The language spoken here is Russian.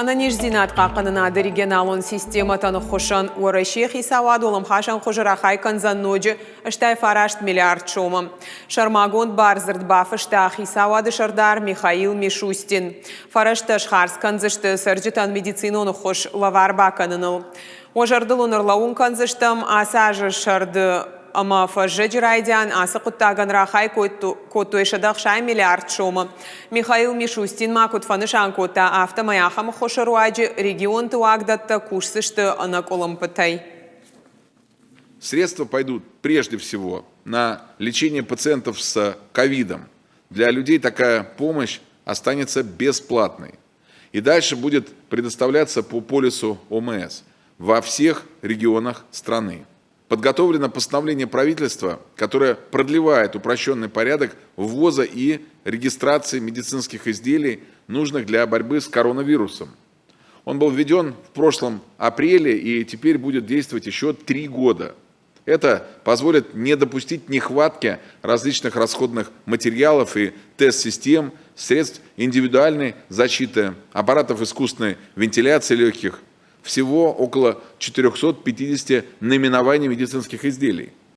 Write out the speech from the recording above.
Ананиш зинат қақынына регионалон система таныққышын уарашех исауад олым хашан құжырақай канзанноджи үштай фарашт миллиард шомы. Шармагон барзырд бафыштақ исауады шардар Михаил Мишустин. Фарашташ харс канзышты сыржитан медициноны құш лавар баканыныл. Ожардыл онырлауын канзыштым асажы шарды Ама фажжирайдян асы құттаган рахай көттуешадақ шай миллиард шомы. Михаил Мишустин макут фанышан көтта автомаяхам хошаруаджи регион туагдатта кушсышты анаколым пытай. Средства пойдут прежде всего на лечение пациентов с ковидом. Для людей такая помощь останется бесплатной. И дальше будет предоставляться по полису ОМС во всех регионах страны. Подготовлено постановление правительства, которое продлевает упрощенный порядок ввоза и регистрации медицинских изделий, нужных для борьбы с коронавирусом. Он был введен в прошлом апреле и теперь будет действовать еще 3 года. Это позволит не допустить нехватки различных расходных материалов и тест-систем, средств индивидуальной защиты, аппаратов искусственной вентиляции легких. Всего около 450 наименований медицинских изделий.